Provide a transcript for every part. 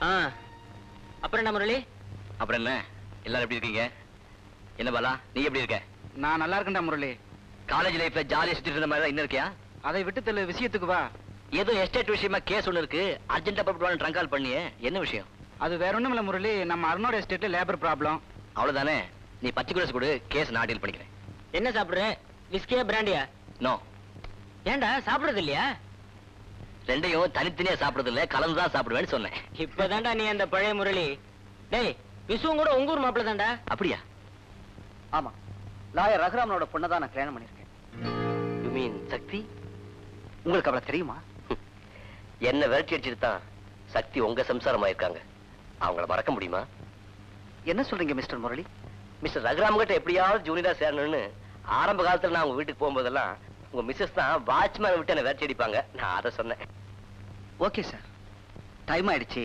அப்புறம் என்ன முரளி? அப்புறம் என்ன, எல்லாரும் எப்படி இருக்கீங்க? என்ன பாலா, நீ எப்படி இருக்க? நான் நல்லா இருக்கேன்டா முரளி. காலேஜ் லைஃப்ல ஜாலியா சுத்திட்டு இருந்த மாதிரி இன்னும் இருக்கியா? அதை விட்டு தெரியல, விஷயத்துக்கு வா. ஏதோ எஸ்டேட் விஷயமா கேஸ் ஒண்ணு இருக்கு, அர்ஜென்டா போட்டு ட்ரங்க் கால் பண்ணியே, என்ன விஷயம்? அது வேற ஒண்ணும் இல்ல முரளி, நம்ம அருணோட எஸ்டேட்ல லேபர் ப்ராப்ளம். அவ்வளவுதானே, நீ பச்சை குரஸ் கொடு, கேஸ் நான் டீல் பண்ணிக்கிறேன். என்ன சாப்பிடுற? விஸ்கியா பிராண்டியா? நோ. ஏன்டா சாப்பிடுறது இல்லையா? ரெண்டையும் தனித்தனியா சாப்பிடுறது இல்ல, கலந்துதான் சாப்பிடுவேன்னு சொன்னேன். இப்பதான்டா நீ அந்த பழைய முரளி. டேய், விசுவும் கூட உங்க ஊர் மாப்பிள்ள தான்டா. அப்படியா? ஆமா, லாயர் ரகுராமனோட பொண்ணை தான் நான் கல்யாணம் பண்ணிருக்கேன். யூ மீன் சக்தி? உங்களுக்கு அவளை தெரியுமா? என்ன விரட்டி அடிச்சுட்டு தான் சக்தி உங்க சம்சாரமா இருக்காங்க. அவங்கள மறக்க முடியுமா? என்ன சொல்றீங்க மிஸ்டர் முரளி? மிஸ்டர் ரகுராம் கிட்ட எப்படியாவது ஜூனியரா சேரணும்னு ஆரம்ப காலத்துல நான் உங்க வீட்டுக்கு போகும்போதெல்லாம் உங்க மிஸ்ஸஸ் தான் வாட்ச்மேன் விட்டு என்ன விரட்டி அடிப்பாங்க. நான் அதை சொன்னேன். ஓகே சார், டைம் ஆயிடுச்சு,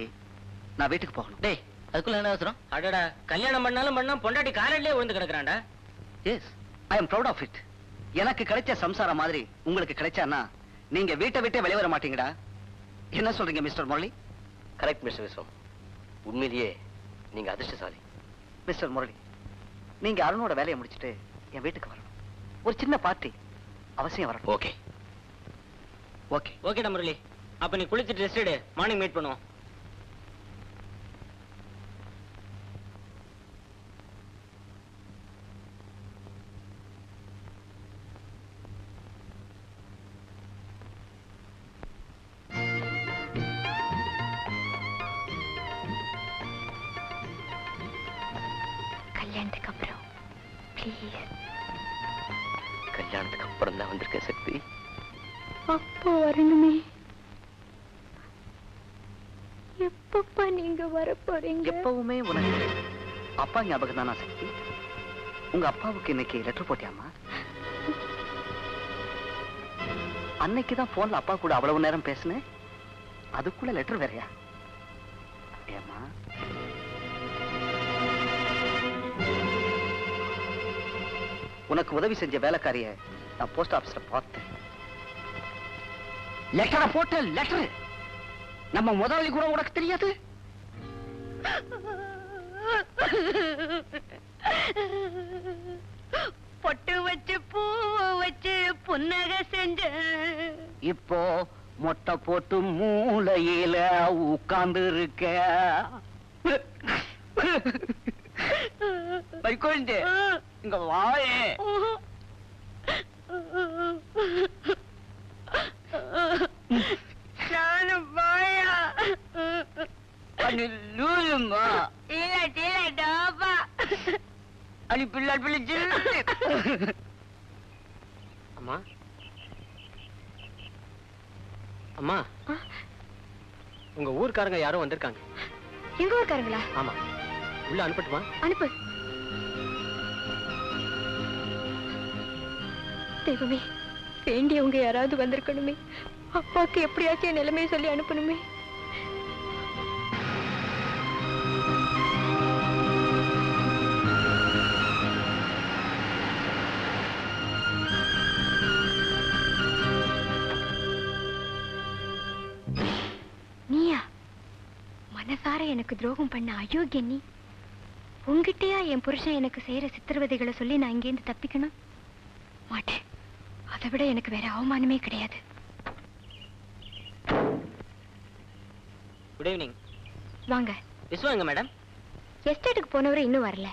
நான் வீட்டுக்கு போகணும். டேய், அதுக்குள்ள என்ன அவசரம்? அடடா, கல்யாணம் பண்ணாலும் பண்ணா பொண்டாட்டி காரட்லயே விழுந்து கிடக்குறான்டா. Yes, I am proud of it. எனக்கு கிடைச்ச சம்சாரம் மாதிரி உங்களுக்கு கிடைச்சான்னா நீங்க வீட்டை விட்டே வெளியே வர மாட்டீங்கடா. என்ன சொல்றீங்க மிஸ்டர் முரளி? கரெக்ட் மிஸ்டர் விஸ்வம், உண்மையிலேயே நீங்க அதிர்ஷ்டசாலி. மிஸ்டர் முரளி, நீங்க அருணோட வேலையை முடிச்சுட்டு என் வீட்டுக்கு வரணும். ஒரு சின்ன பார்ட்டி அவசியம் வரணும். ஓகே ஓகே ஓகேடா முரளி, அப்ப நீ குளிச்சுட்டு ரெஸ்ட் எடு, மார்னிங் மீட் பண்ணுவோம். கல்யாணத்துக்கு அப்புறம் ப்ளீஸ். கல்யாணத்துக்கு அப்புறம் தான் வந்திருக்க சக்தி. அப்போ வரணுமே. எப்பப்பா நீங்க வர போறீங்க? எப்பவுமே உனக்கு அப்பா ஞாபகம் தானா சக்தி? உங்க அப்பாவுக்கு இன்னைக்கு லெட்டர் போட்டியாமா? அன்னைக்குதான் போன்ல அப்பா கூட அவ்வளவு நேரம் பேசினேன், அதுக்குள்ள லெட்டர் வேறையா? ஏமா உனக்கு உதவி செஞ்ச வேலைக்காரிய நான் போஸ்ட் ஆபீஸ்ல பார்த்தேன். லெட்டரை போட்ட லெட்டர் நம்ம முதலாளி கூட உனக்கு தெரியாது? பொட்டு வச்சு பூ வச்சு புன்னகை செஞ்ச, இப்போ மொட்டை போட்டு மூளையில உட்கார்ந்து இருக்க. வைக்கோண்டு இங்க வாயே. நானும் வாயா. லூலுமா இல்ல இல்ல டாபா. அடி பிள்ளை பிள்ளை. அம்மா அம்மா, உங்க ஊர்க்காரங்க யாரும் வந்திருக்காங்க. எங்க ஊர்க்காரங்களா? ஆமா, உள்ள அனுப்பட்டுமா? அனுப்பு. தெய்வமே, வேண்டியவங்க யாராவது வந்திருக்கணுமே. அப்பாக்கு எப்படியாச்சும் என் நிலைமையை சொல்லி அனுப்பணுமே. நீயா மனசார எனக்கு துரோகம் பண்ண அயோக்கிய நீ? உங்ககிட்டயா என் புருஷன் எனக்கு செய்யற சித்திரவதைகளை சொல்லி நான் இங்கேருந்து தப்பிக்கணும்? மாட்டேன். அதை விட எனக்கு வேற அவமானமே கிடையாது. Good evening. வாங்க. விஸ்வாங்க மேடம்? எஸ்டேட்டுக்கு போனவரை இன்னும் வரல.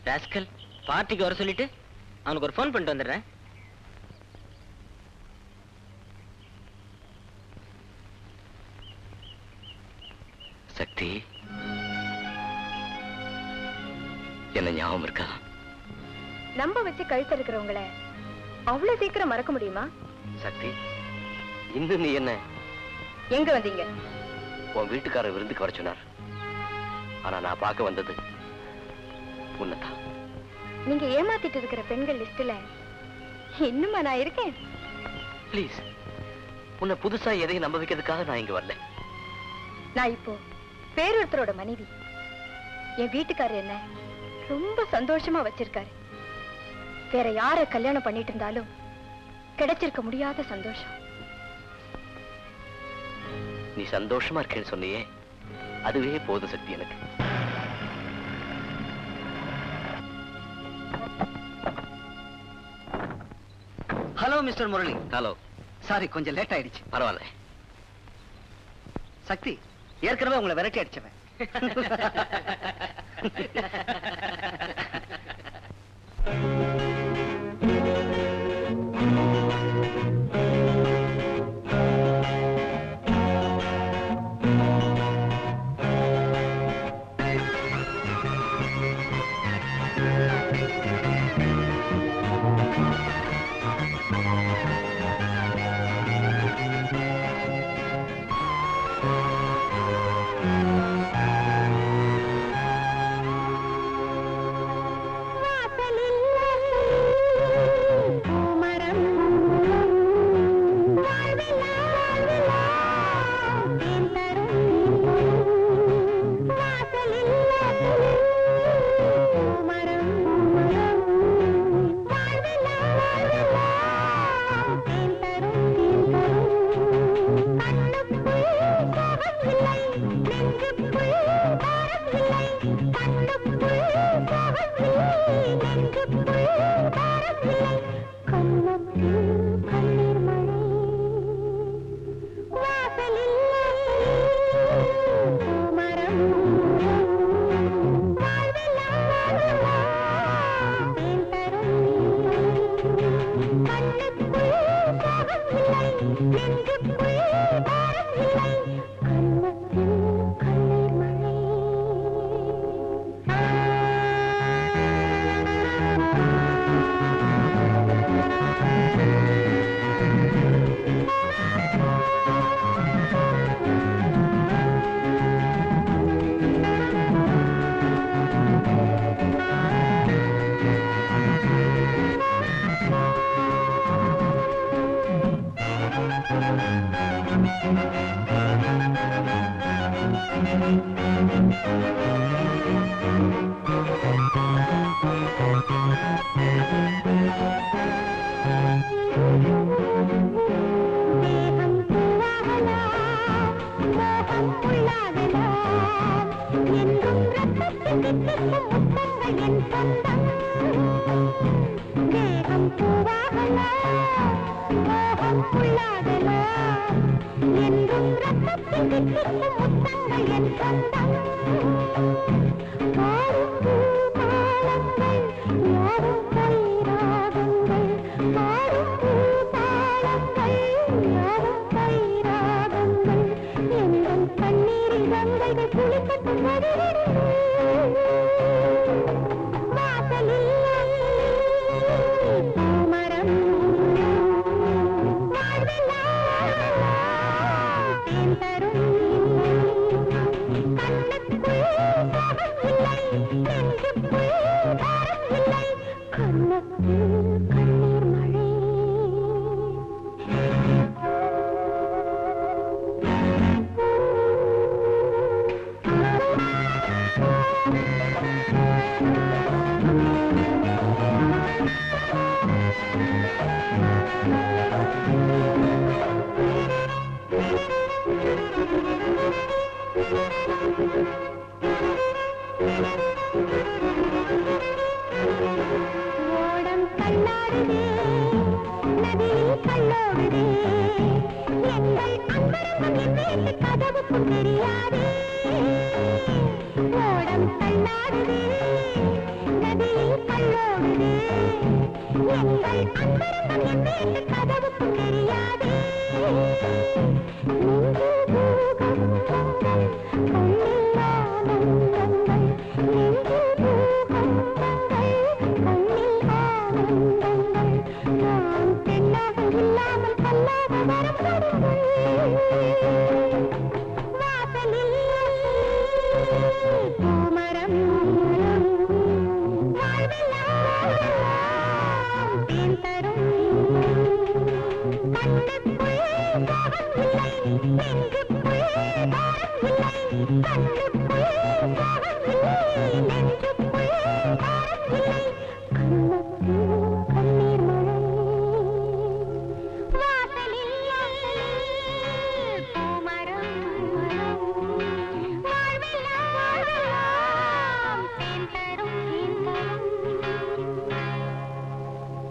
ராஸ்கல், பார்ட்டிக்கு வர சொல்லிட்டு அவனுக்கு ஒரு ஃபோன் பண்ணிட்டு வந்துடுறேன். சக்தி, என்ன ஞாபகம் இருக்கா? நம்ப வச்சு கழுத்த இருக்கிறவங்கள அவ்வளவு சீக்கிரம் மறக்க முடியுமா? சக்தி, இன்னும் நீ என்ன? எங்க வந்தீங்க? உன் வீட்டுக்காரர் விருந்துக்கு வர சொன்னார். ஆனா நான் பார்க்க வந்தது உன்னதான். நீங்க ஏமாத்திட்டு இருக்கிற பெண்கள் லிஸ்ட்ல இன்னுமா நான் இருக்கேன்? ப்ளீஸ், உன்னை புதுசா எதையும் நம்ப வைக்கிறதுக்காக நான் இங்க வரல. நான் இப்போ பேரொருத்தரோட மனைவி. என் வீட்டுக்காரர் என்ன ரொம்ப சந்தோஷமா வச்சிருக்காரு. வேற யார கல்யாணம் பண்ணிட்டு இருந்தாலும் கிடைச்சிருக்க முடியாத சந்தோஷம். நீ சந்தோஷமா இருக்கேன்னு சொன்னியே, அதுவே போதும் சக்தி எனக்கு. Hello mister Murali. Hello. Sorry, கொஞ்சம் லேட் ஆயிடுச்சு. பரவாயில்ல. சக்தி, ஏற்கனவே உங்களை விரட்டி அடிச்சவன். நெஞ்சுக்குள்